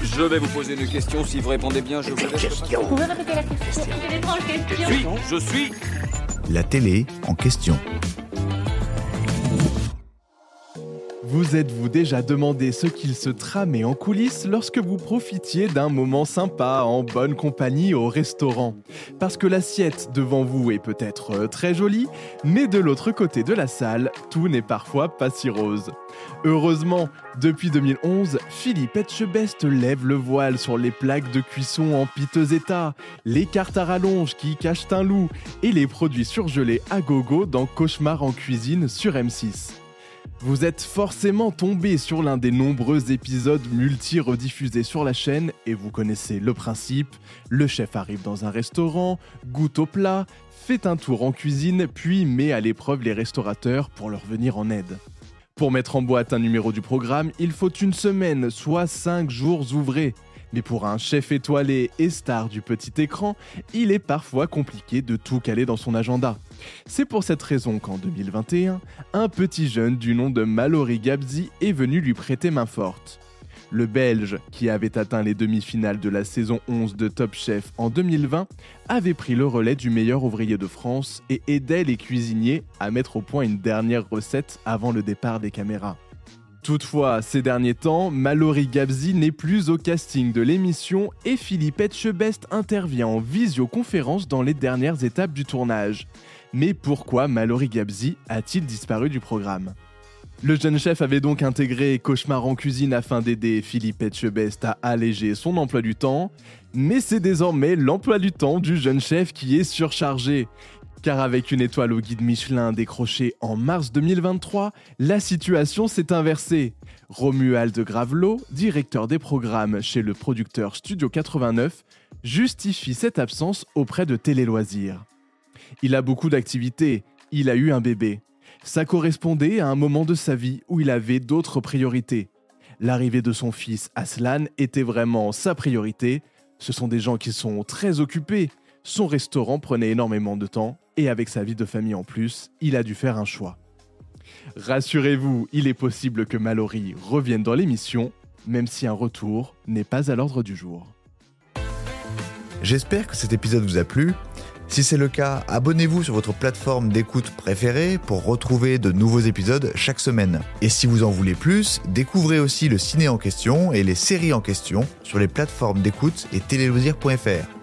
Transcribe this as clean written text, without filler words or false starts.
Je vais vous poser une question. Si vous répondez bien, je vous laisse. Vous pouvez répéter la question? C'est une étrange question. Je suis. La télé en question. Vous êtes-vous déjà demandé ce qu'il se tramait en coulisses lorsque vous profitiez d'un moment sympa en bonne compagnie au restaurant? Parce que l'assiette devant vous est peut-être très jolie, mais de l'autre côté de la salle, tout n'est parfois pas si rose. Heureusement, depuis 2011, Philippe Etchebest lève le voile sur les plaques de cuisson en piteux état, les cartes à rallonge qui cachent un loup et les produits surgelés à gogo dans Cauchemar en cuisine sur M6. Vous êtes forcément tombé sur l'un des nombreux épisodes multi-rediffusés sur la chaîne et vous connaissez le principe. Le chef arrive dans un restaurant, goûte au plat, fait un tour en cuisine, puis met à l'épreuve les restaurateurs pour leur venir en aide. Pour mettre en boîte un numéro du programme, il faut une semaine, soit 5 jours ouvrés. Mais pour un chef étoilé et star du petit écran, il est parfois compliqué de tout caler dans son agenda. C'est pour cette raison qu'en 2021, un petit jeune du nom de Mallory Gabzi est venu lui prêter main forte. Le Belge, qui avait atteint les demi-finales de la saison 11 de Top Chef en 2020, avait pris le relais du meilleur ouvrier de France et aidait les cuisiniers à mettre au point une dernière recette avant le départ des caméras. Toutefois, ces derniers temps, Mallory Gabzi n'est plus au casting de l'émission et Philippe Etchebest intervient en visioconférence dans les dernières étapes du tournage. Mais pourquoi Mallory Gabzi a-t-il disparu du programme ? Le jeune chef avait donc intégré Cauchemar en cuisine afin d'aider Philippe Etchebest à alléger son emploi du temps, mais c'est désormais l'emploi du temps du jeune chef qui est surchargé. Car avec une étoile au guide Michelin décrochée en mars 2023, la situation s'est inversée. Romuald Gravelot, directeur des programmes chez le producteur Studio 89, justifie cette absence auprès de Télé Loisirs. Il a beaucoup d'activités, il a eu un bébé. Ça correspondait à un moment de sa vie où il avait d'autres priorités. L'arrivée de son fils Aslan était vraiment sa priorité. Ce sont des gens qui sont très occupés. Son restaurant prenait énormément de temps et avec sa vie de famille en plus, il a dû faire un choix. Rassurez-vous, il est possible que Mallory revienne dans l'émission, même si un retour n'est pas à l'ordre du jour. J'espère que cet épisode vous a plu. Si c'est le cas, abonnez-vous sur votre plateforme d'écoute préférée pour retrouver de nouveaux épisodes chaque semaine. Et si vous en voulez plus, découvrez aussi le ciné en question et les séries en question sur les plateformes d'écoute et téléloisirs.fr.